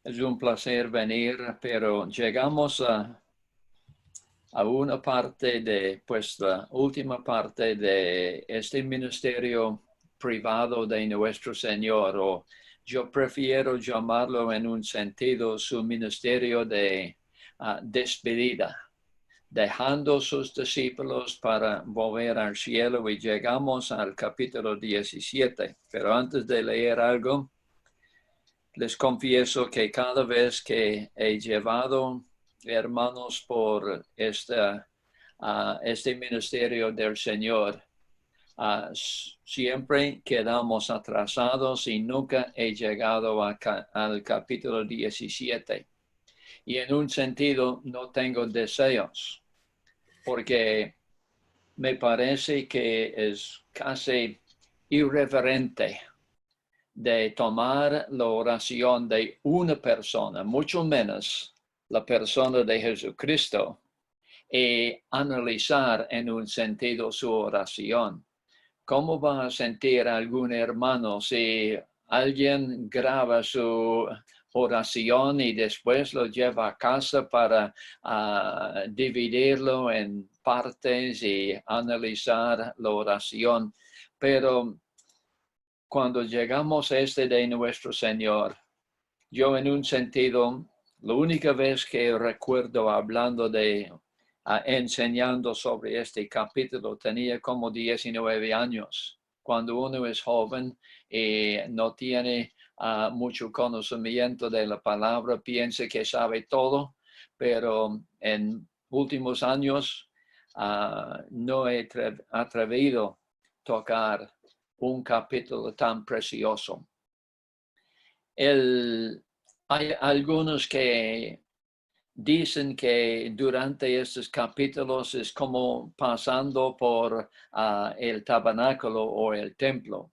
Es un placer venir, pero llegamos a una parte pues la última parte de este ministerio privado de nuestro Señor, o yo prefiero llamarlo en un sentido su ministerio de despedida, dejando sus discípulos para volver al cielo, y llegamos al capítulo 17. Pero antes de leer algo, les confieso que cada vez que he llevado hermanos por este ministerio del Señor, siempre quedamos atrasados y nunca he llegado al capítulo 17. Y en un sentido no tengo deseos, porque me parece que es casi irreverente de tomar la oración de una persona, mucho menos la persona de Jesucristo, y analizar en un sentido su oración. ¿Cómo va a sentir algún hermano si alguien graba su oración y después lo lleva a casa para dividirlo en partes y analizar la oración? Pero cuando llegamos a este de nuestro Señor, yo en un sentido, la única vez que recuerdo hablando enseñando sobre este capítulo, tenía como 19 años. Cuando uno es joven y no tiene mucho conocimiento de la palabra, piensa que sabe todo, pero en últimos años no he atrevido a tocar un capítulo tan precioso. Hay algunos que dicen que durante estos capítulos es como pasando por el tabernáculo o el templo.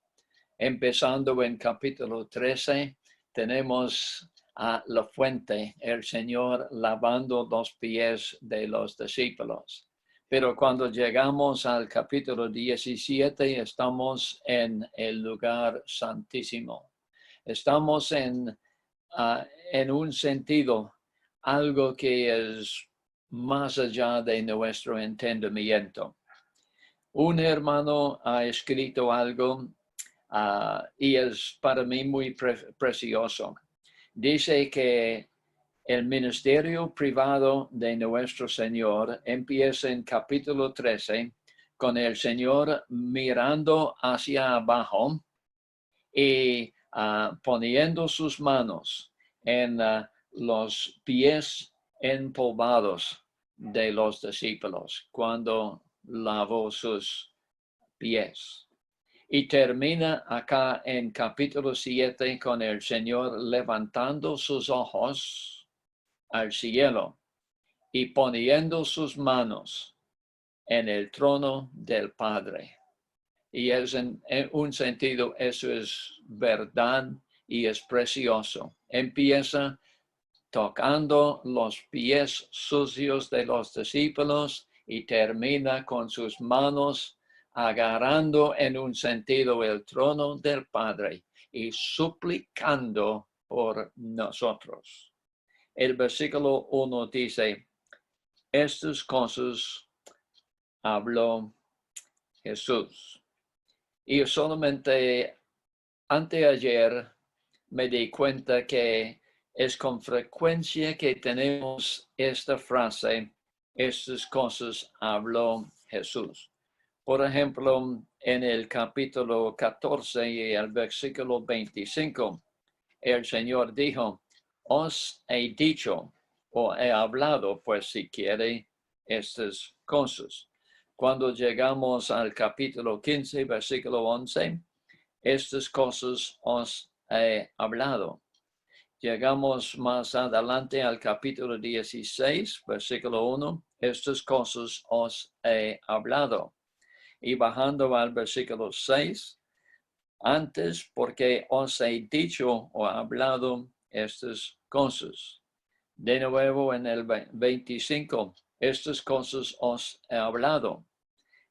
Empezando en capítulo 13, tenemos a la fuente, el Señor lavando los pies de los discípulos. Pero cuando llegamos al capítulo 17, estamos en el lugar santísimo. Estamos en un sentido, algo que es más allá de nuestro entendimiento. Un hermano ha escrito algo y es para mí muy precioso. Dice que el ministerio privado de nuestro Señor empieza en capítulo 13 con el Señor mirando hacia abajo y poniendo sus manos en los pies empolvados de los discípulos cuando lavó sus pies. Y termina acá en capítulo 7 con el Señor levantando sus ojos al cielo y poniendo sus manos en el trono del Padre. Y es en un sentido, eso es verdad y es precioso. Empieza tocando los pies sucios de los discípulos y termina con sus manos agarrando en un sentido el trono del Padre y suplicando por nosotros. El versículo 1 dice: estas cosas habló Jesús. Y solamente anteayer me di cuenta que es con frecuencia que tenemos esta frase: estas cosas habló Jesús. Por ejemplo, en el capítulo 14 y el versículo 25, el Señor dijo: os he dicho o he hablado, pues si quiere, estas cosas. Cuando llegamos al capítulo 15, versículo 11, estas cosas os he hablado. Llegamos más adelante al capítulo 16, versículo 1, estas cosas os he hablado. Y bajando al versículo 6, antes porque os he dicho o hablado estas cosas. De nuevo en el 25, estas cosas os he hablado.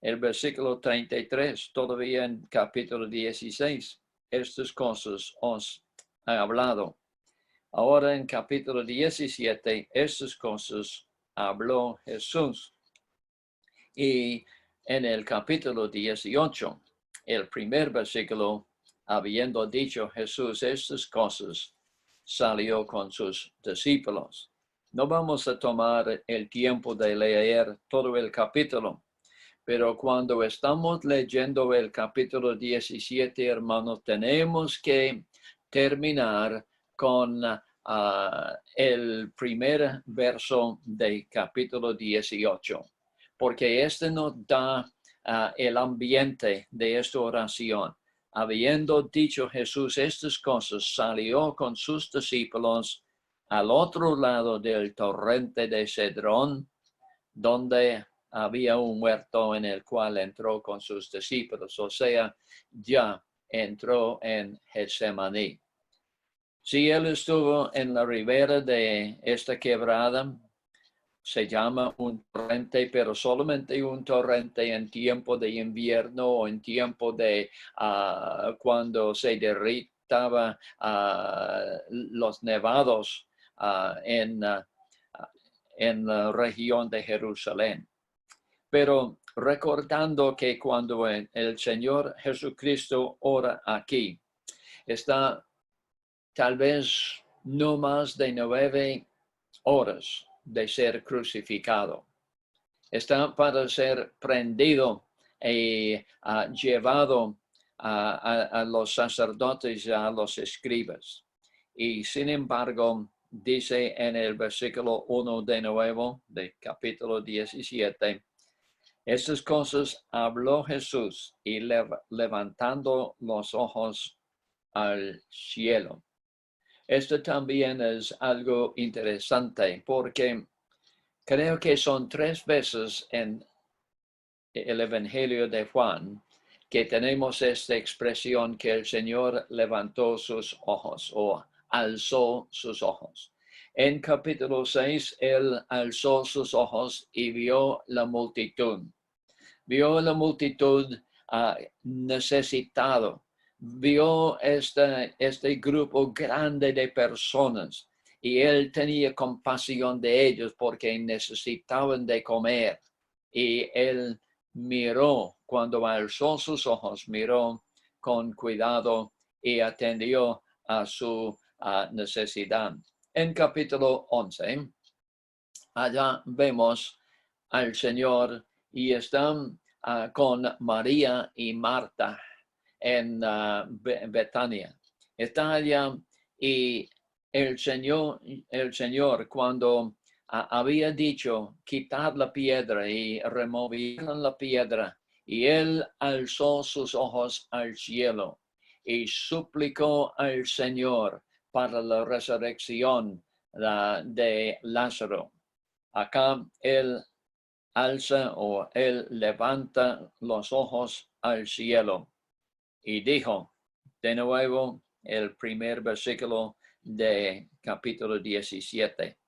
El versículo 33, todavía en capítulo 16, estas cosas os he hablado. Ahora en capítulo 17, estas cosas habló Jesús. Y en el capítulo 18, el primer versículo, habiendo dicho Jesús estas cosas, salió con sus discípulos. No vamos a tomar el tiempo de leer todo el capítulo, pero cuando estamos leyendo el capítulo 17, hermanos, tenemos que terminar con el primer verso del capítulo 18, porque este nos da el ambiente de esta oración. Habiendo dicho Jesús estas cosas, salió con sus discípulos al otro lado del torrente de Cedrón, donde había un huerto en el cual entró con sus discípulos, o sea, ya entró en Getsemaní. Si él estuvo en la ribera de esta quebrada, se llama un torrente, pero solamente un torrente en tiempo de invierno o en tiempo de cuando se derritaba los nevados en la región de Jerusalén. Pero recordando que cuando el Señor Jesucristo ora aquí, está tal vez no más de 9 horas de ser crucificado. Está para ser prendido y llevado a los sacerdotes y a los escribas. Y sin embargo, dice en el versículo 1 de nuevo, del capítulo 17, estas cosas habló Jesús y levantando los ojos al cielo. Esto también es algo interesante porque creo que son 3 veces en el Evangelio de Juan que tenemos esta expresión que el Señor levantó sus ojos o alzó sus ojos. En capítulo 6, él alzó sus ojos y vio la multitud. Vio la multitud necesitado. Vio este grupo grande de personas y él tenía compasión de ellos porque necesitaban de comer. Y él miró, cuando alzó sus ojos, miró con cuidado y atendió a su necesidad. En capítulo 11, allá vemos al Señor y están con María y Marta en Betania. Está allá y el Señor cuando había dicho quitar la piedra y removieron la piedra, y él alzó sus ojos al cielo y suplicó al Señor para la resurrección de Lázaro. Acá él alza o él levanta los ojos al cielo y dijo, de nuevo, el primer versículo de capítulo 17,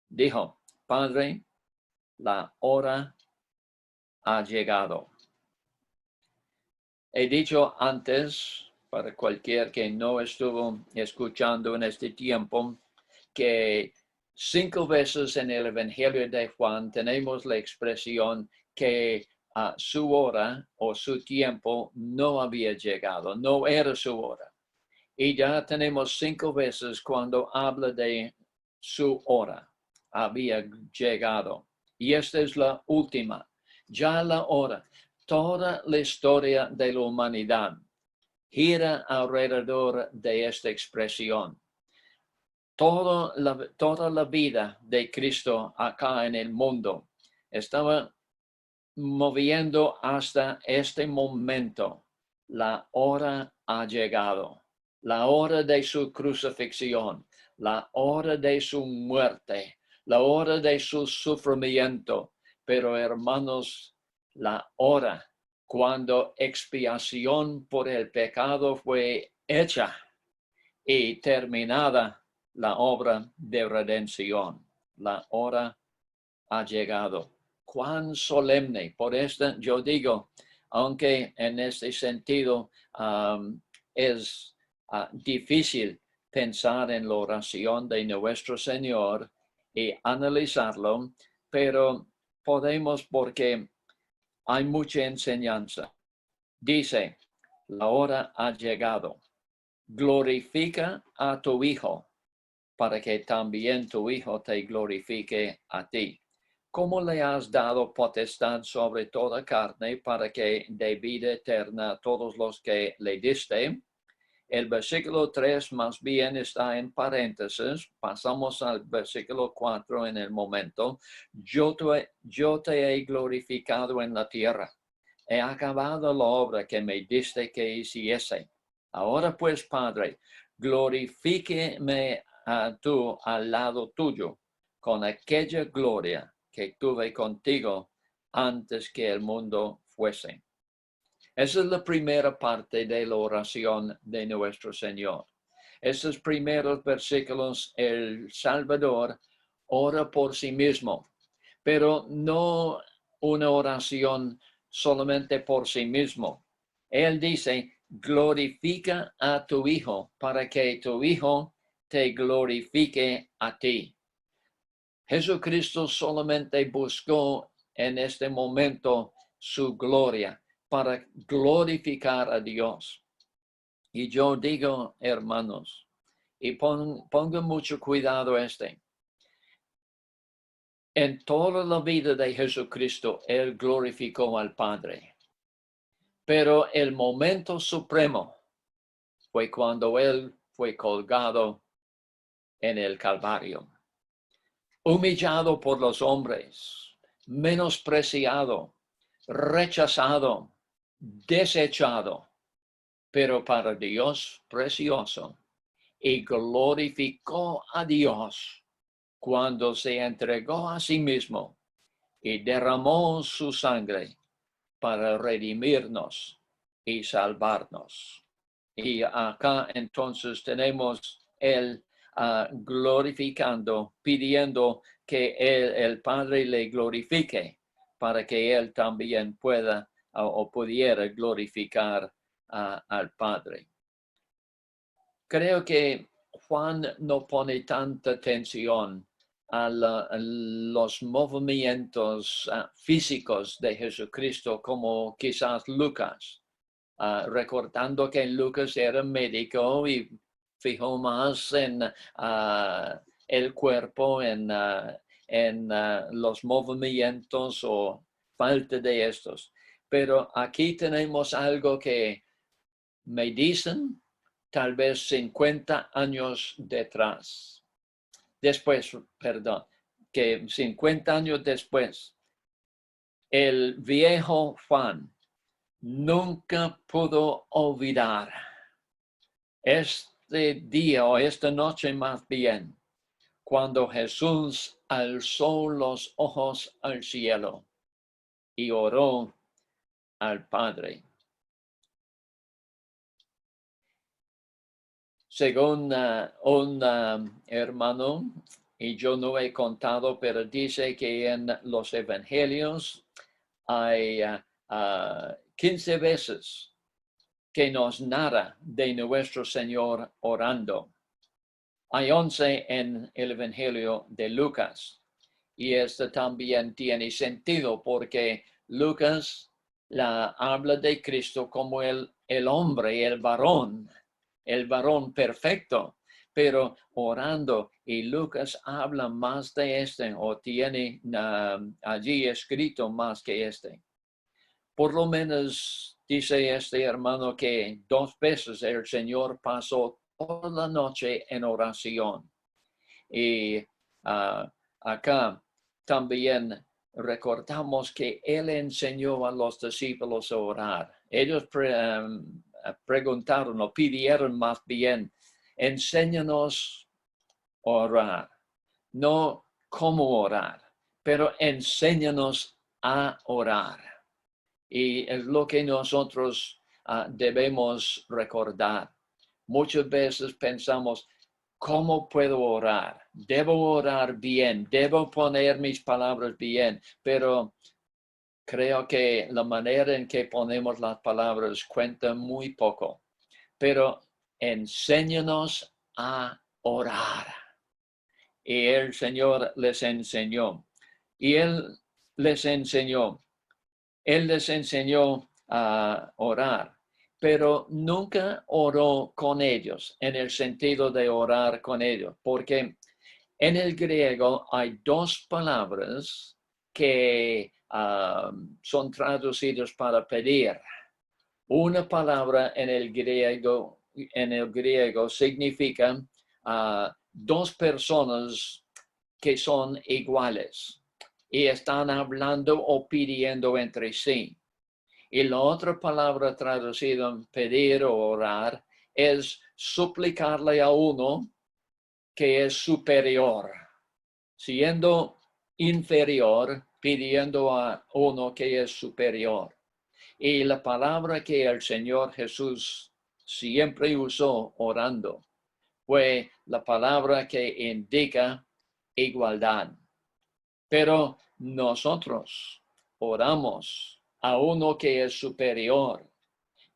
dijo, Padre, la hora ha llegado. He dicho antes, para cualquier que no estuvo escuchando en este tiempo, que 5 veces en el Evangelio de Juan tenemos la expresión que su hora o su tiempo no había llegado, no era su hora. Y ya tenemos 5 veces cuando habla de su hora había llegado. Y esta es la última, ya la hora. Toda la historia de la humanidad gira alrededor de esta expresión. Toda la vida de Cristo acá en el mundo estaba moviendo hasta este momento. La hora ha llegado, la hora de su crucifixión, la hora de su muerte, la hora de su sufrimiento. Pero hermanos, la hora cuando expiación por el pecado fue hecha y terminada la obra de redención. La hora ha llegado. Cuán solemne. Por esto yo digo, aunque en este sentido es difícil pensar en la oración de nuestro Señor y analizarlo, pero podemos porque hay mucha enseñanza. Dice, la hora ha llegado. Glorifica a tu Hijo, para que también tu Hijo te glorifique a ti. ¿Cómo le has dado potestad sobre toda carne para que dé vida eterna a todos los que le diste? El versículo 3 más bien está en paréntesis. Pasamos al versículo 4 en el momento. Yo te he glorificado en la tierra. He acabado la obra que me diste que hiciese. Ahora pues, Padre, glorifíqueme a tú al lado tuyo con aquella gloria que tuve contigo antes que el mundo fuese. Esa es la primera parte de la oración de nuestro Señor. Esos primeros versículos, el Salvador ora por sí mismo, pero no una oración solamente por sí mismo. Él dice, glorifica a tu Hijo para que tu Hijo te glorifique a ti. Jesucristo solamente buscó en este momento su gloria para glorificar a Dios. Y yo digo, hermanos, y pongan mucho cuidado en toda la vida de Jesucristo, Él glorificó al Padre. Pero el momento supremo fue cuando Él fue colgado en el Calvario, humillado por los hombres, menospreciado, rechazado, desechado, pero para Dios precioso, y glorificó a Dios cuando se entregó a sí mismo y derramó su sangre para redimirnos y salvarnos. Y acá entonces tenemos él glorificando, pidiendo que el Padre le glorifique para que él también pueda o pudiera glorificar al Padre. Creo que Juan no pone tanta atención a los movimientos físicos de Jesucristo como quizás Lucas, recordando que Lucas era médico y fijó más en el cuerpo, en los movimientos o falta de estos. Pero aquí tenemos algo que me dicen tal vez 50 años después, que 50 años después, el viejo Juan nunca pudo olvidar este día o esta noche más bien, cuando Jesús alzó los ojos al cielo y oró al Padre. Según un hermano, y yo no he contado, pero dice que en los evangelios hay 15 veces que nos narra de nuestro Señor orando. Hay 11 en el evangelio de Lucas. Y esto también tiene sentido porque Lucas habla de Cristo como el hombre, el varón perfecto, pero orando. Y Lucas habla más de o tiene allí escrito más que Por lo menos dice este hermano que 2 veces el Señor pasó toda la noche en oración. Y acá también recordamos que Él enseñó a los discípulos a orar. Ellos preguntaron o pidieron más bien, enséñanos a orar. No cómo orar, pero enséñanos a orar. Y es lo que nosotros debemos recordar. Muchas veces pensamos, ¿cómo puedo orar? Debo orar bien, debo poner mis palabras bien, pero creo que la manera en que ponemos las palabras cuenta muy poco. Pero enséñanos a orar. Y el Señor les enseñó. Y Él les enseñó a orar, pero nunca oró con ellos en el sentido de orar con ellos, porque en el griego hay dos palabras que son traducidas para pedir. Una palabra en el griego significa dos personas que son iguales y están hablando o pidiendo entre sí. Y la otra palabra traducida en pedir o orar es suplicarle a uno que es superior, siendo inferior, pidiendo a uno que es superior. Y la palabra que el Señor Jesús siempre usó orando fue la palabra que indica igualdad. Pero nosotros oramos a uno que es superior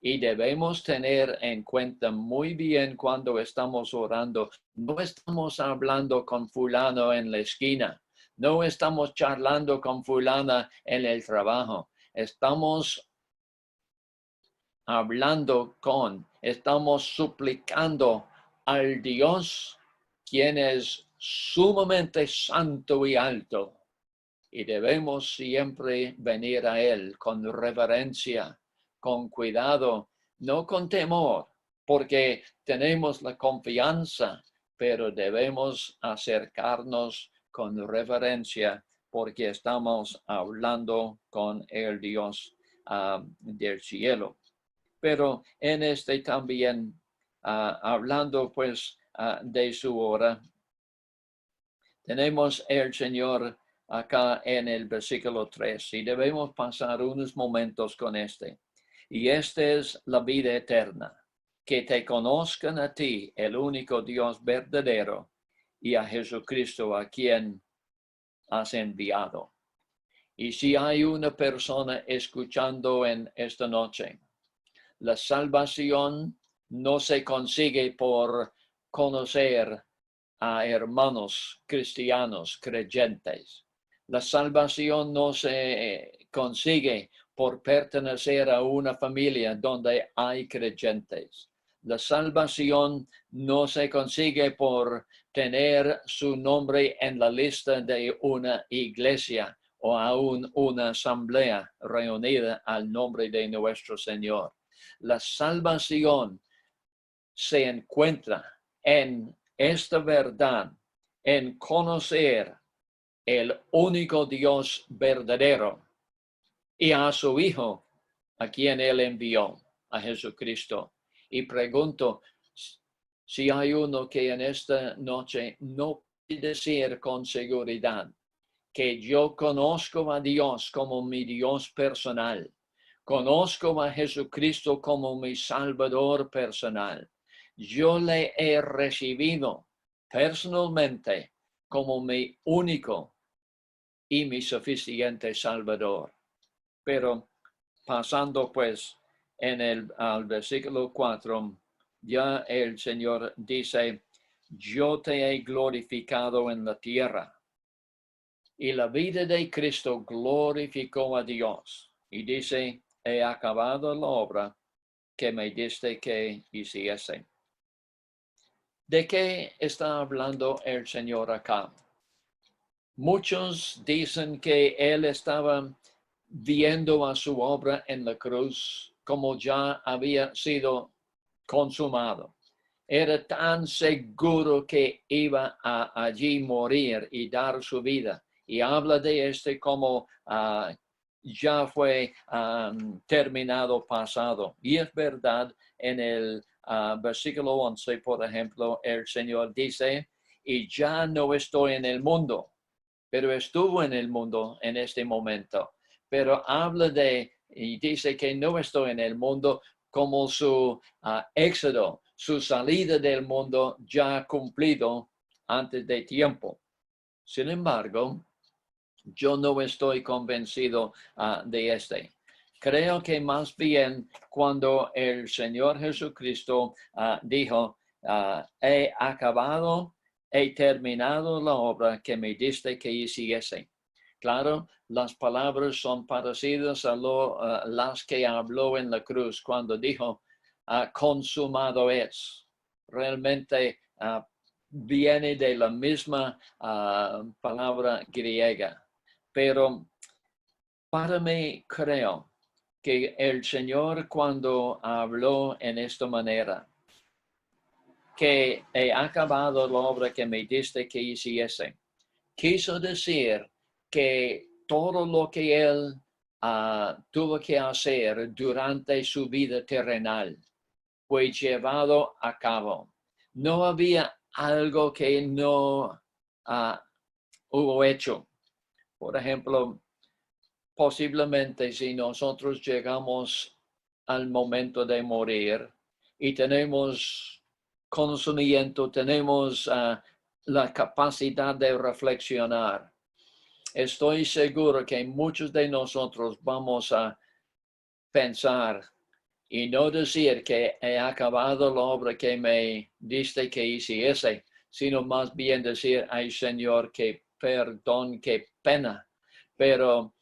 y debemos tener en cuenta muy bien cuando estamos orando. No estamos hablando con fulano en la esquina. No estamos charlando con fulana en el trabajo. Estamos estamos suplicando al Dios quien es sumamente santo y alto. Y debemos siempre venir a Él con reverencia, con cuidado, no con temor, porque tenemos la confianza, pero debemos acercarnos con reverencia porque estamos hablando con el Dios del cielo. Pero en este también, hablando pues de su hora, tenemos el Señor acá en el versículo 3 y debemos pasar unos momentos con este. Y esta es la vida eterna, que te conozcan a ti, el único Dios verdadero, y a Jesucristo a quien has enviado. Y si hay una persona escuchando en esta noche, la salvación no se consigue por conocer a hermanos cristianos creyentes. La salvación no se consigue por pertenecer a una familia donde hay creyentes. La salvación no se consigue por tener su nombre en la lista de una iglesia o aún una asamblea reunida al nombre de nuestro Señor. La salvación se encuentra en esta verdad, en conocer el único Dios verdadero y a su Hijo, a quien Él envió, a Jesucristo. Y pregunto si hay uno que en esta noche no puede decir con seguridad que yo conozco a Dios como mi Dios personal. Conozco a Jesucristo como mi Salvador personal. Yo le he recibido personalmente como mi único y mi suficiente Salvador. Pero pasando pues al versículo 4, ya el Señor dice, yo te he glorificado en la tierra. Y la vida de Cristo glorificó a Dios. Y dice, he acabado la obra que me diste que hiciese. ¿De qué está hablando el Señor acá? Muchos dicen que Él estaba viendo a su obra en la cruz como ya había sido consumado. Era tan seguro que iba a allí morir y dar su vida. Y habla de este como ya fue terminado, pasado. Y es verdad, en el versículo 11, por ejemplo, el Señor dice, y ya no estoy en el mundo, pero estuvo en el mundo en este momento. Pero habla y dice que no estoy en el mundo como su éxodo, su salida del mundo ya cumplido antes de tiempo. Sin embargo, yo no estoy convencido de este. Creo que más bien cuando el Señor Jesucristo dijo, he acabado, he terminado la obra que me diste que hiciese. Claro, las palabras son parecidas a las que habló en la cruz cuando dijo, consumado es. Realmente viene de la misma palabra griega. Pero para mí creo que el Señor cuando habló en esta manera, que he acabado la obra que me diste que hiciese, quiso decir que todo lo que él tuvo que hacer durante su vida terrenal fue llevado a cabo. No había algo que no hubo hecho. Por ejemplo, posiblemente si nosotros llegamos al momento de morir y tenemos conocimiento, tenemos la capacidad de reflexionar, estoy seguro que muchos de nosotros vamos a pensar y no decir que he acabado la obra que me diste que hiciese, sino más bien decir, ay Señor, qué perdón, qué pena. Pero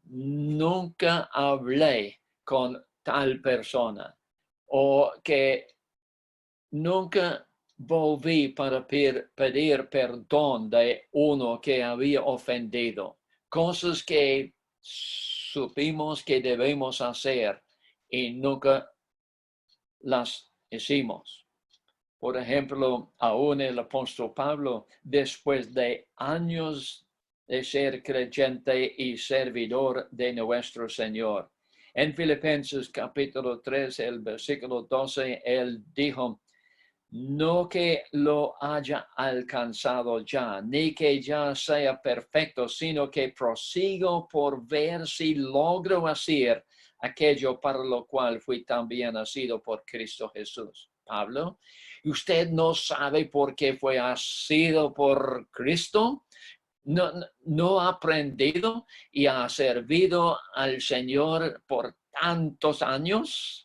nunca hablé con tal persona o que nunca volví para pedir perdón de uno que había ofendido. Cosas que supimos que debemos hacer y nunca las hicimos. Por ejemplo, aún el apóstol Pablo, después de años de ser creyente y servidor de nuestro Señor, en Filipenses capítulo 3, el versículo 12, él dijo, no que lo haya alcanzado ya, ni que ya sea perfecto, sino que prosigo por ver si logro hacer aquello para lo cual fui también nacido por Cristo Jesús. Pablo, ¿usted no sabe por qué fue nacido por Cristo? No ha aprendido y ha servido al Señor por tantos años.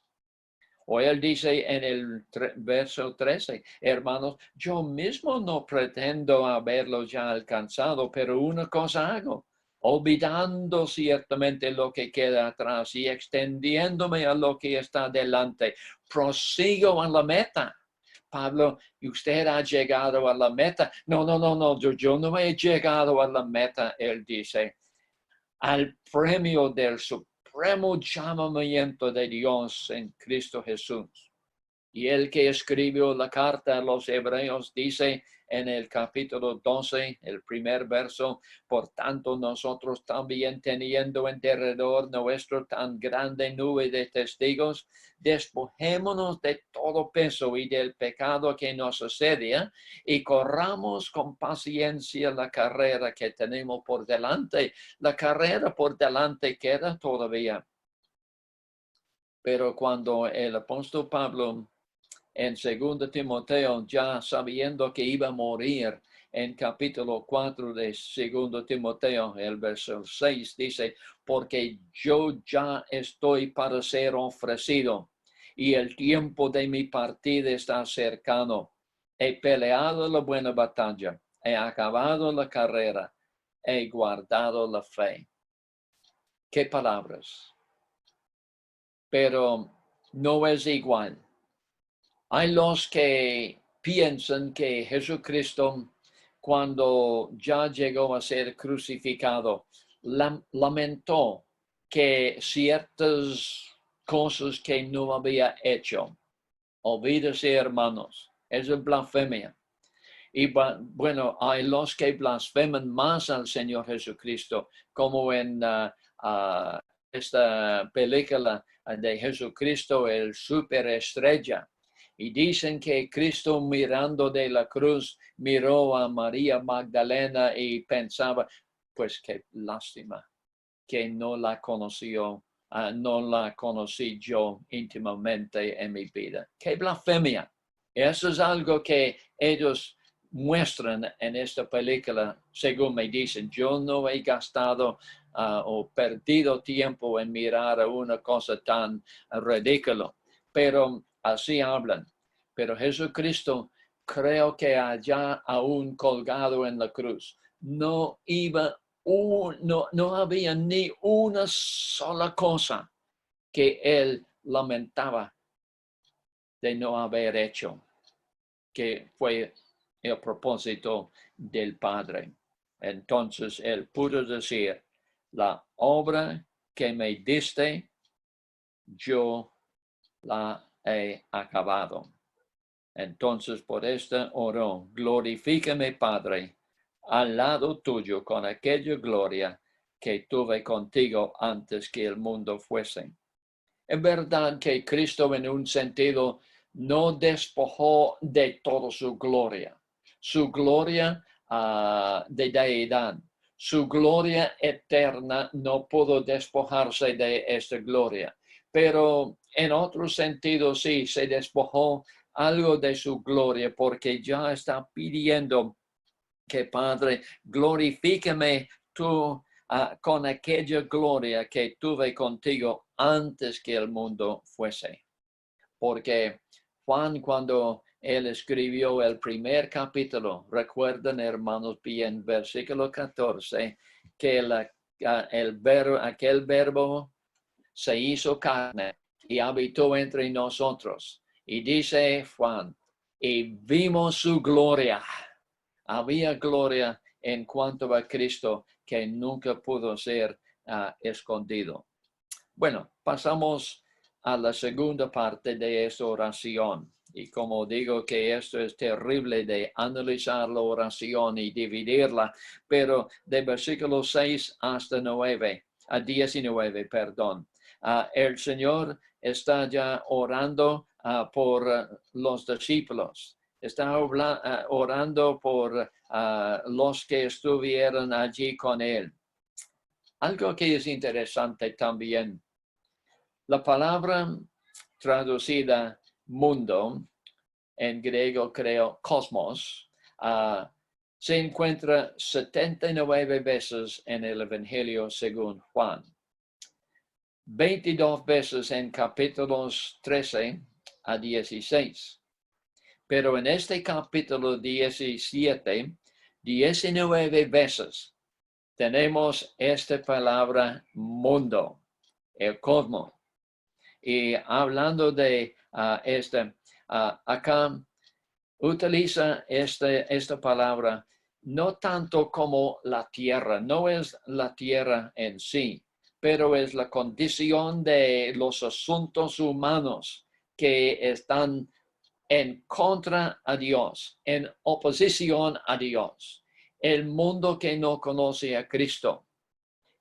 O él dice en el verso 13, hermanos, yo mismo no pretendo haberlo ya alcanzado, pero una cosa hago, olvidando ciertamente lo que queda atrás y extendiéndome a lo que está delante, prosigo a la meta. Pablo, ¿usted ha llegado a la meta? No, yo no he llegado a la meta, él dice, al premio del supremo llamamiento de Dios en Cristo Jesús. Y el que escribió la carta a los hebreos dice en el capítulo 12, el primer verso, por tanto nosotros también teniendo en derredor nuestro tan grande nube de testigos, despojémonos de todo peso y del pecado que nos asedia y corramos con paciencia la carrera que tenemos por delante. La carrera por delante queda todavía. Pero cuando el apóstol Pablo en 2 Timoteo, ya sabiendo que iba a morir, en capítulo 4 de 2 Timoteo, el verso 6 dice, porque yo ya estoy para ser ofrecido y el tiempo de mi partida está cercano. He peleado la buena batalla, he acabado la carrera, he guardado la fe. ¿Qué palabras? Pero no es igual. Hay los que piensan que Jesucristo, cuando ya llegó a ser crucificado, lamentó que ciertas cosas que no había hecho. Olvídese, hermanos, eso es blasfemia. Y bueno, hay los que blasfeman más al Señor Jesucristo, como en esta película de Jesucristo, el superestrella. Y dicen que Cristo mirando de la cruz miró a María Magdalena y pensaba, pues qué lástima que no la conoció, no la conocí yo íntimamente en mi vida. Qué blasfemia. Eso es algo que ellos muestran en esta película, según me dicen. Yo no he gastado o perdido tiempo en mirar a una cosa tan ridícula, pero así hablan. Pero Jesucristo, creo que allá aún colgado en la cruz, no había ni una sola cosa que él lamentaba de no haber hecho, que fue el propósito del Padre. Entonces él pudo decir, la obra que me diste, yo la he acabado. Entonces por esta oró, glorifícame, Padre, al lado tuyo con aquella gloria que tuve contigo antes que el mundo fuese. Es verdad que Cristo en un sentido no despojó de toda su gloria de deidad. Su gloria eterna no pudo despojarse de esta gloria, pero en otro sentido sí se despojó algo de su gloria porque ya está pidiendo que Padre, glorifícame tú con aquella gloria que tuve contigo antes que el mundo fuese. Porque Juan, cuando él escribió el primer capítulo, recuerden, hermanos, bien, versículo 14, que aquel verbo se hizo carne y habitó entre nosotros. Y dice Juan, y vimos su gloria. Había gloria en cuanto a Cristo que nunca pudo ser escondido. Bueno, pasamos a la segunda parte de esta oración. Y como digo que esto es terrible de analizar la oración y dividirla, pero de versículo 6 hasta 9, a 19, perdón. El Señor está ya orando por los discípulos. Está orando por los que estuvieron allí con él. Algo que es interesante también, la palabra traducida mundo, en griego creo cosmos, se encuentra 79 veces en el Evangelio según Juan. 22 veces en capítulos 13 a 16. Pero en este capítulo 17, 19 veces tenemos esta palabra mundo, el cosmos. Y hablando de acá utiliza esta palabra no tanto como la tierra, no es la tierra en sí, pero es la condición de los asuntos humanos que están en contra a Dios, en oposición a Dios. El mundo que no conoce a Cristo,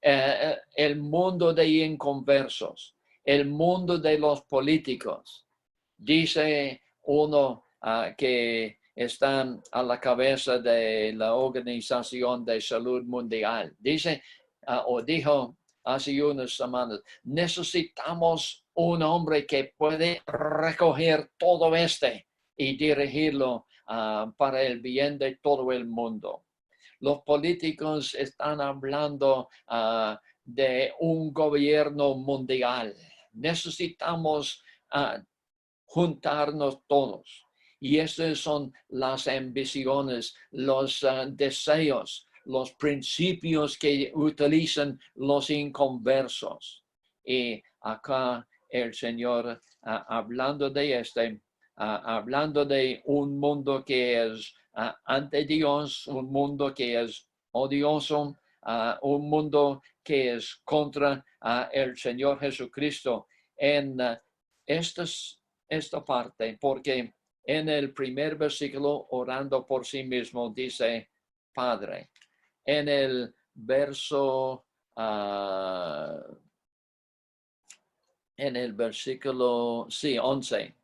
el mundo de inconversos, el mundo de los políticos. Dice uno que están a la cabeza de la Organización de Salud Mundial. Dice o dijo hace unas semanas, necesitamos un hombre que puede recoger todo y dirigirlo para el bien de todo el mundo. Los políticos están hablando de un gobierno mundial. Necesitamos juntarnos todos. Y estas son las ambiciones, los deseos, los principios que utilizan los inconversos. Y acá el Señor, hablando de hablando de un mundo que es ante Dios, un mundo que es odioso, un mundo que es contra el Señor Jesucristo. En esta parte, porque en el primer versículo, orando por sí mismo, dice Padre. En el verso, en el versículo, 11.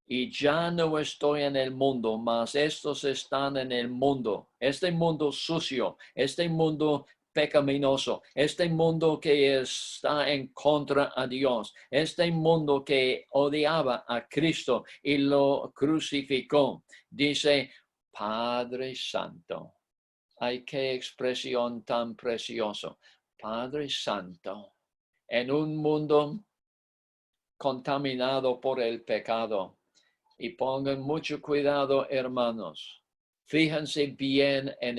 Y ya no estoy en el mundo, mas estos están en el mundo. Este mundo sucio, este mundo pecaminoso, este mundo que está en contra a Dios, este mundo que odiaba a Cristo y lo crucificó. Dice, Padre Santo. Ay, qué expresión tan preciosa. Padre Santo, en un mundo contaminado por el pecado, Y pongan mucho cuidado, hermanos. Fíjense bien en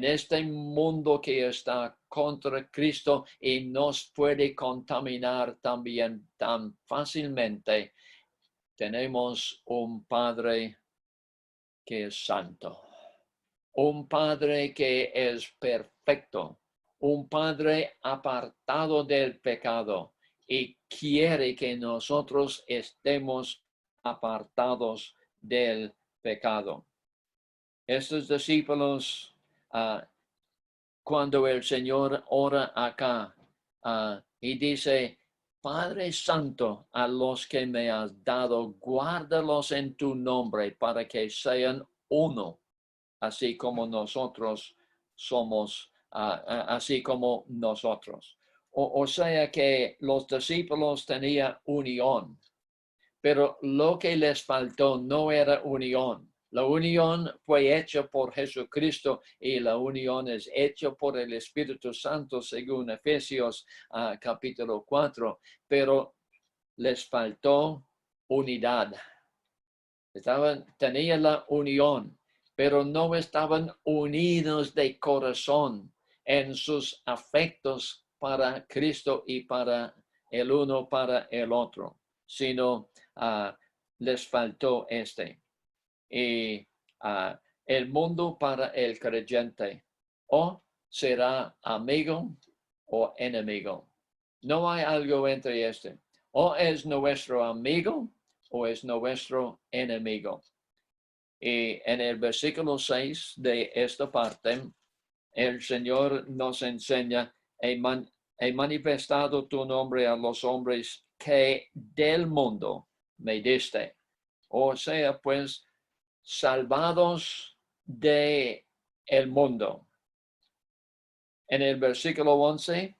este mundo que está contra Cristo y nos puede contaminar también tan fácilmente. Tenemos un Padre que es santo, un Padre que es perfecto, un Padre apartado del pecado y quiere que nosotros estemos apartados del pecado. Estos discípulos, cuando el Señor ora acá y dice, Padre Santo, a los que me has dado, guárdalos en tu nombre para que sean uno, así como nosotros somos, así como nosotros. O sea que los discípulos tenían unión, pero lo que les faltó no era unión. La unión fue hecha por Jesucristo y la unión es hecha por el Espíritu Santo, según Efesios capítulo 4, pero les faltó unidad. Tenían la unión, pero no estaban unidos de corazón en sus afectos para Cristo y para el uno para el otro, sino les faltó Y el mundo para el creyente o será amigo o enemigo. No hay algo entre o es nuestro amigo o es nuestro enemigo. Y en el versículo 6 de esta parte, el Señor nos enseña, he manifestado tu nombre a los hombres que del mundo me diste. O sea, pues, salvados de el mundo. En el versículo 11,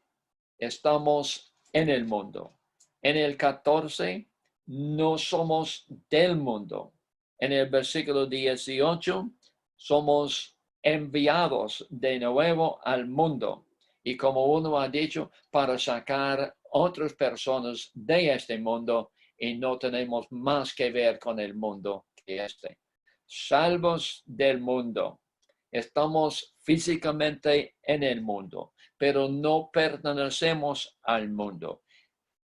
estamos en el mundo. En el 14, no somos del mundo. En el versículo 18, somos enviados de nuevo al mundo. Y como uno ha dicho, para sacar otras personas de este mundo y no tenemos más que ver con el mundo que salvos del mundo. Estamos físicamente en el mundo, pero no pertenecemos al mundo.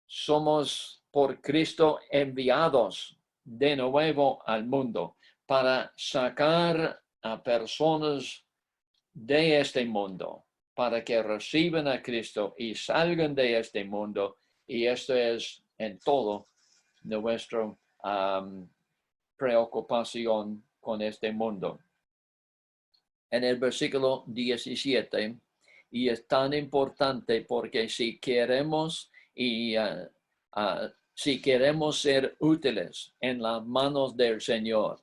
Somos por Cristo enviados de nuevo al mundo para sacar a personas de este mundo, para que reciban a Cristo y salgan de este mundo. Y esto es en todo nuestra preocupación con este mundo. En el versículo 17, y es tan importante porque si queremos si queremos ser útiles en las manos del Señor,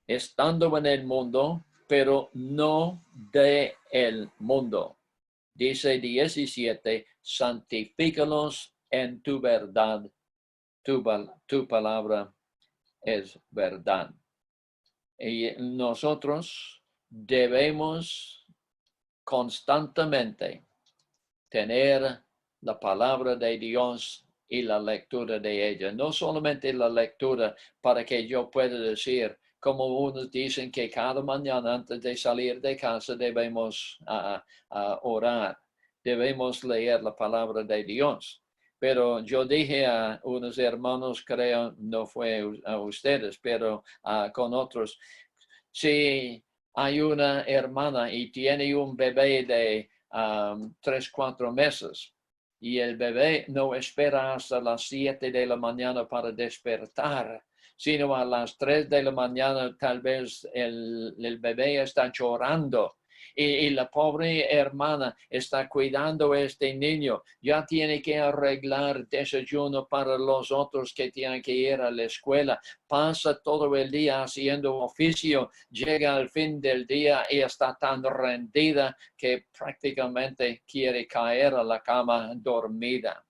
estando en el mundo, pero no de el mundo. Dice 17, santifícalos en tu verdad, tu palabra es verdad. Y nosotros debemos constantemente tener la palabra de Dios y la lectura de ella. No solamente la lectura para que yo pueda decir, como unos dicen que cada mañana antes de salir de casa debemos orar. Debemos leer la palabra de Dios. Pero yo dije a unos hermanos, creo, no fue a ustedes, pero con otros, si hay una hermana y tiene un bebé de 3-4 meses y el bebé no espera hasta las 7 de la mañana para despertar, sino a las 3 de la mañana tal vez el bebé está llorando. Y la pobre hermana está cuidando a este niño. Ya tiene que arreglar desayuno para los otros que tienen que ir a la escuela. Pasa todo el día haciendo oficio. Llega al fin del día y está tan rendida que prácticamente quiere caer a la cama dormida.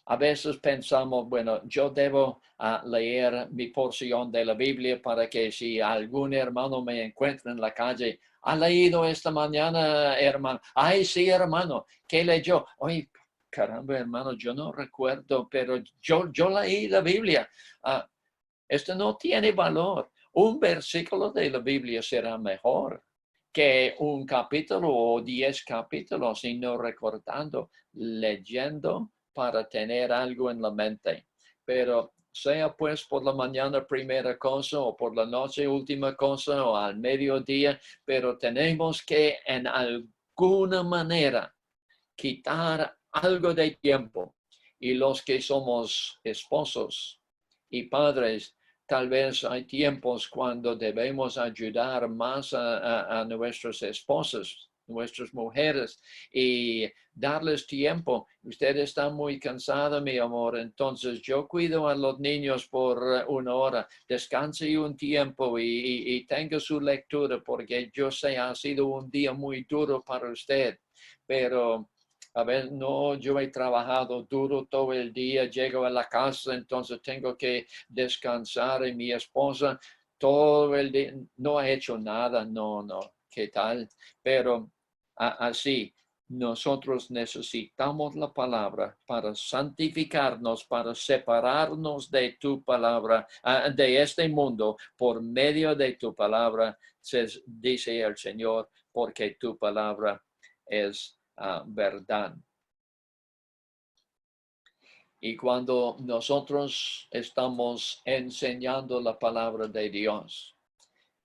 A veces pensamos, bueno, yo debo leer mi porción de la Biblia para que si algún hermano me encuentra en la calle, ¿ha leído esta mañana, hermano? Ay, sí, hermano, ¿qué leyó? Oye, caramba, hermano, yo no recuerdo, pero yo leí la Biblia. Esto no tiene valor. Un versículo de la Biblia será mejor que un capítulo o 10 capítulos y no recordando, leyendo para tener algo en la mente. Pero sea pues por la mañana primera cosa o por la noche última cosa o al mediodía, pero tenemos que en alguna manera quitar algo de tiempo. Y los que somos esposos y padres, tal vez hay tiempos cuando debemos ayudar más a nuestras esposas, nuestras mujeres, y darles tiempo. Usted está muy cansada, mi amor, entonces yo cuido a los niños por 1 hora. Descanse un tiempo y tenga su lectura, porque yo sé ha sido un día muy duro para usted, pero a ver, no, yo he trabajado duro todo el día, llego a la casa, entonces tengo que descansar y mi esposa todo el día no ha hecho nada, no, ¿qué tal? Pero así, nosotros necesitamos la palabra para santificarnos, para separarnos de tu palabra, de este mundo, por medio de tu palabra, dice el Señor, porque tu palabra es verdad. Y cuando nosotros estamos enseñando la palabra de Dios,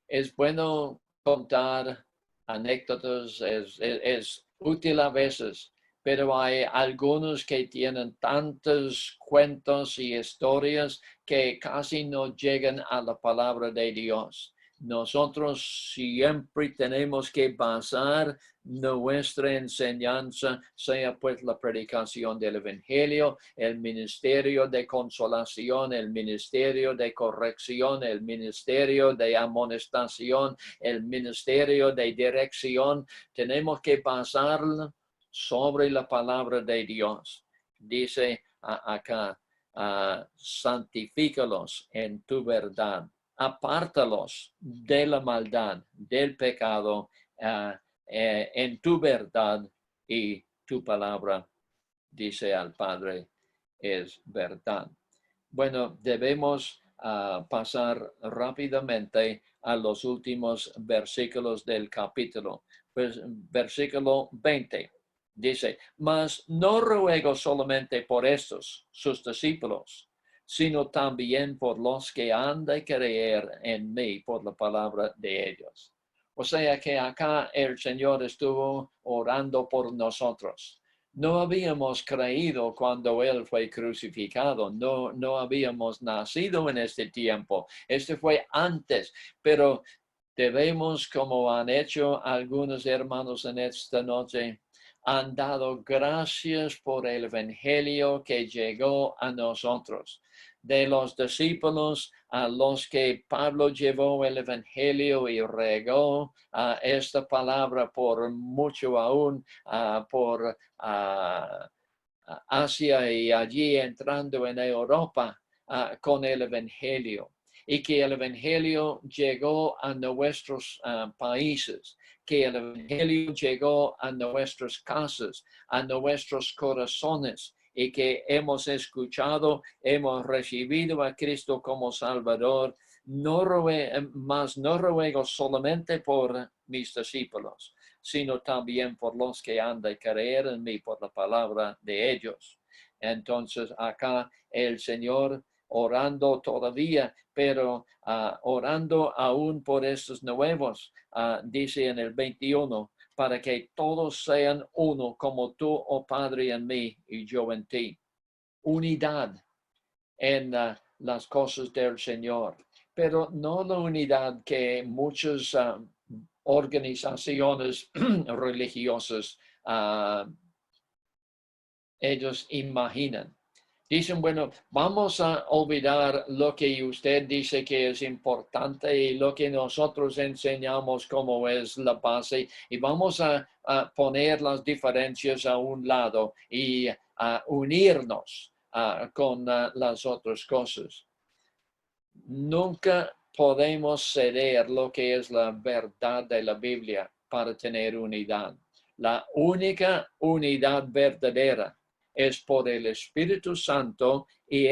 es bueno contar anécdotas, es útil a veces, pero hay algunos que tienen tantos cuentos y historias que casi no llegan a la palabra de Dios. Nosotros siempre tenemos que basar nuestra enseñanza, sea pues la predicación del Evangelio, el ministerio de consolación, el ministerio de corrección, el ministerio de amonestación, el ministerio de dirección. Tenemos que basarlo sobre la palabra de Dios. Dice acá, santifícalos en tu verdad. Apártalos de la maldad, del pecado, en tu verdad, y tu palabra, dice al Padre, es verdad. Bueno, debemos pasar rápidamente a los últimos versículos del capítulo. Pues, versículo 20 dice, mas no ruego solamente por estos, sus discípulos, sino también por los que han de creer en mí por la palabra de ellos. O sea que acá el Señor estuvo orando por nosotros. No habíamos creído cuando Él fue crucificado, no habíamos nacido en este tiempo. Este fue antes, pero debemos, como han hecho algunos hermanos en esta noche, han dado gracias por el Evangelio que llegó a nosotros. De los discípulos a los que Pablo llevó el Evangelio y regó esta palabra por mucho aún, por Asia y allí entrando en Europa con el Evangelio. Y que el Evangelio llegó a nuestros países, que el Evangelio llegó a nuestras casas, a nuestros corazones, y que hemos escuchado, hemos recibido a Cristo como Salvador. No ruego solamente por mis discípulos, sino también por los que han de creer en mí por la palabra de ellos. Entonces acá el Señor orando todavía, pero orando aún por estos nuevos, dice en el 21, para que todos sean uno, como tú, oh Padre, en mí y yo en ti. Unidad en las cosas del Señor, pero no la unidad que muchas organizaciones religiosas ellos imaginan. Dicen, bueno, vamos a olvidar lo que usted dice que es importante y lo que nosotros enseñamos como es la base, y vamos a poner las diferencias a un lado y a unirnos con las otras cosas. Nunca podemos ceder lo que es la verdad de la Biblia para tener unidad. La única unidad verdadera es por el Espíritu Santo y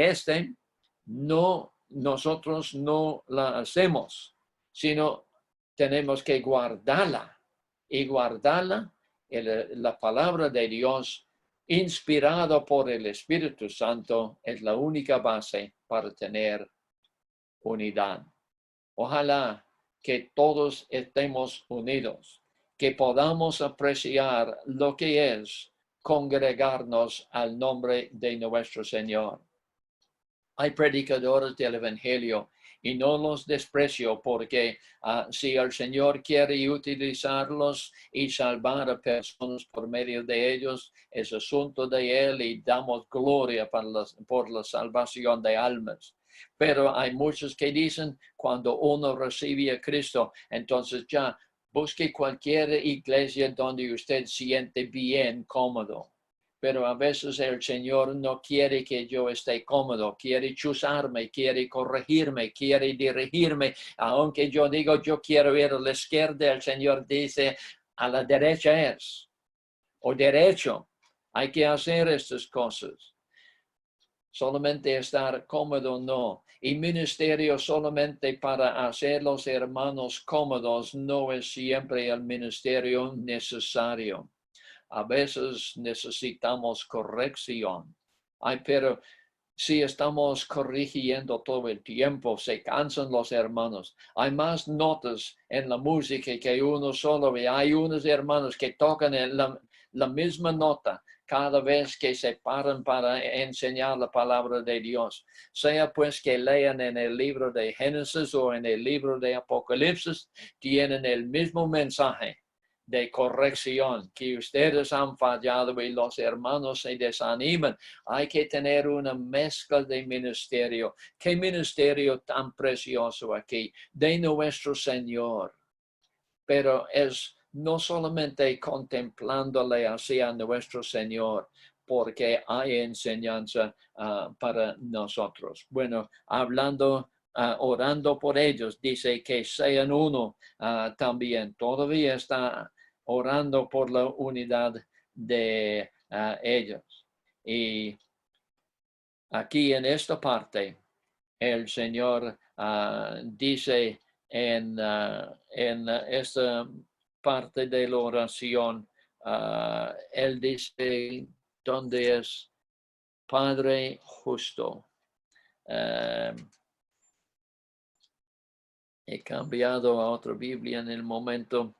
nosotros no la hacemos, sino tenemos que guardarla y guardarla. La palabra de Dios inspirada por el Espíritu Santo es la única base para tener unidad. Ojalá que todos estemos unidos, que podamos apreciar lo que es congregarnos al nombre de nuestro Señor. Hay predicadores del Evangelio y no los desprecio porque si el Señor quiere utilizarlos y salvar a personas por medio de ellos, es asunto de Él y damos gloria por la salvación de almas. Pero hay muchos que dicen, cuando uno recibe a Cristo, entonces ya busque cualquier iglesia donde usted siente bien, cómodo. Pero a veces el Señor no quiere que yo esté cómodo, quiere chuzarme, quiere corregirme, quiere dirigirme. Aunque yo digo, yo quiero ir a la izquierda, el Señor dice, a la derecha es, o derecho. Hay que hacer estas cosas. Solamente estar cómodo no. Y ministerio solamente para hacer los hermanos cómodos no es siempre el ministerio necesario. A veces necesitamos corrección. Pero si estamos corrigiendo todo el tiempo, se cansan los hermanos. Hay más notas en la música que uno solo ve. Hay unos hermanos que tocan la misma nota cada vez que se paran para enseñar la palabra de Dios. Sea pues que lean en el libro de Génesis o en el libro de Apocalipsis, tienen el mismo mensaje de corrección, que ustedes han fallado y los hermanos se desaniman. Hay que tener una mezcla de ministerio. ¿Qué ministerio tan precioso aquí? De nuestro Señor. Pero es no solamente contemplándole hacia nuestro Señor, porque hay enseñanza para nosotros. Bueno, orando por ellos, dice que sean uno también. Todavía está orando por la unidad de ellos. Y aquí en esta parte, el Señor dice en esta parte de la oración, Él dice, ¿dónde es Padre justo? He cambiado a otra Biblia en el momento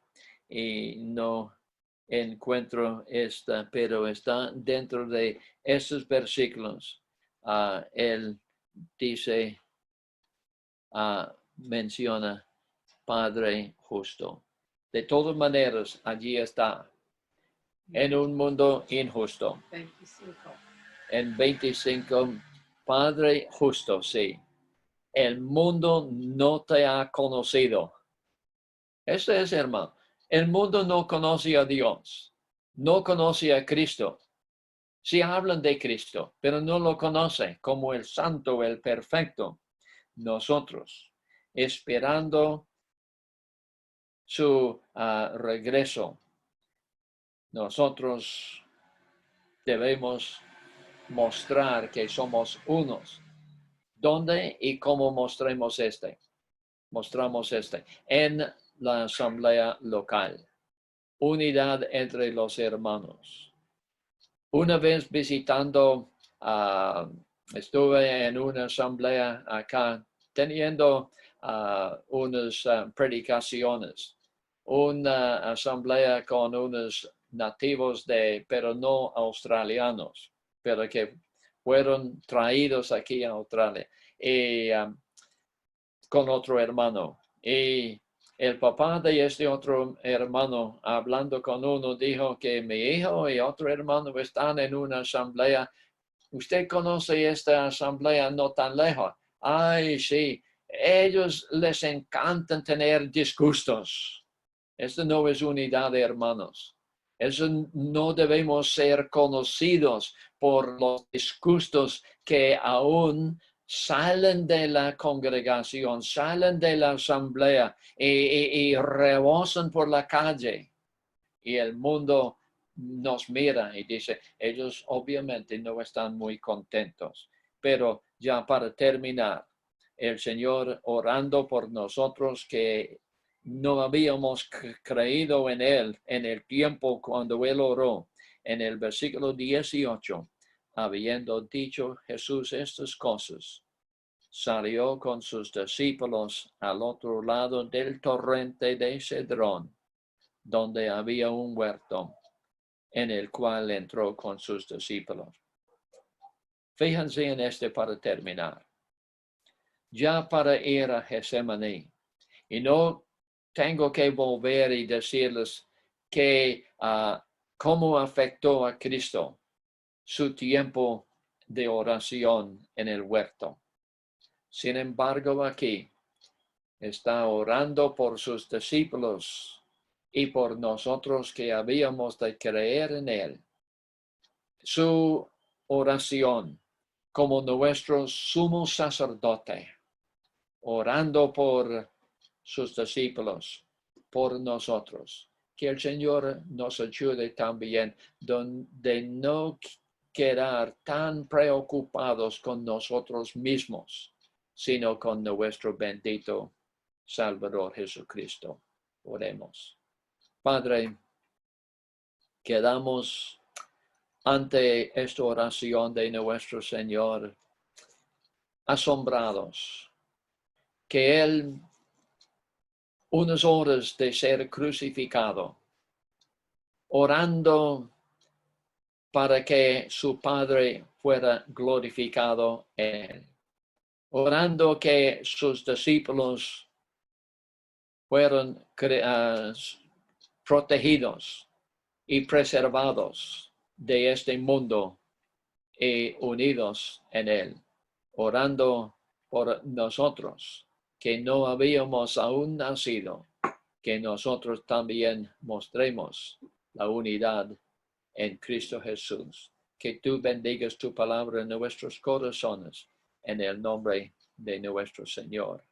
y no encuentro esta, pero está dentro de esos versículos. Él dice, menciona Padre justo. De todas maneras, allí está. En un mundo injusto. 25. En 25, Padre justo, sí. El mundo no te ha conocido. Eso es, hermano. El mundo no conoce a Dios. No conoce a Cristo. Sí hablan de Cristo, pero no lo conoce como el santo, el perfecto. Nosotros, esperando su regreso, nosotros debemos mostrar que somos unos. ¿Dónde y cómo mostramos mostramos en la asamblea local? Unidad entre los hermanos. Una vez visitando, estuve en una asamblea acá, teniendo unas predicaciones. Una asamblea con unos nativos pero no australianos, pero que fueron traídos aquí a Australia y con otro hermano. Y el papá de este otro hermano, hablando con uno, dijo que mi hijo y otro hermano están en una asamblea. ¿Usted conoce esta asamblea no tan lejos? Ay, sí. Ellos les encantan tener disgustos. Esto no es unidad de hermanos. Eso no debemos ser conocidos por los disgustos que aún salen de la congregación, salen de la asamblea y rebosan por la calle. Y el mundo nos mira y dice, ellos obviamente no están muy contentos. Pero ya para terminar, el Señor orando por nosotros que no habíamos creído en Él en el tiempo cuando Él oró, en el versículo 18, habiendo dicho Jesús estas cosas, salió con sus discípulos al otro lado del torrente de Cedrón, donde había un huerto, en el cual entró con sus discípulos. Fíjense en este para terminar. Ya para ir a Getsemaní, y no tengo que volver y decirles que cómo afectó a Cristo su tiempo de oración en el huerto. Sin embargo, aquí está orando por sus discípulos y por nosotros que habíamos de creer en Él. Su oración como nuestro sumo sacerdote, orando por sus discípulos, por nosotros. Que el Señor nos ayude también de no quedar tan preocupados con nosotros mismos, sino con nuestro bendito Salvador Jesucristo. Oremos. Padre, quedamos ante esta oración de nuestro Señor asombrados, que Él, unas horas de ser crucificado, orando para que su Padre fuera glorificado en Él, orando que sus discípulos fueron protegidos y preservados de este mundo y unidos en Él, orando por nosotros que no habíamos aún nacido, que nosotros también mostremos la unidad en Cristo Jesús. Que tú bendigas tu palabra en nuestros corazones, en el nombre de nuestro Señor.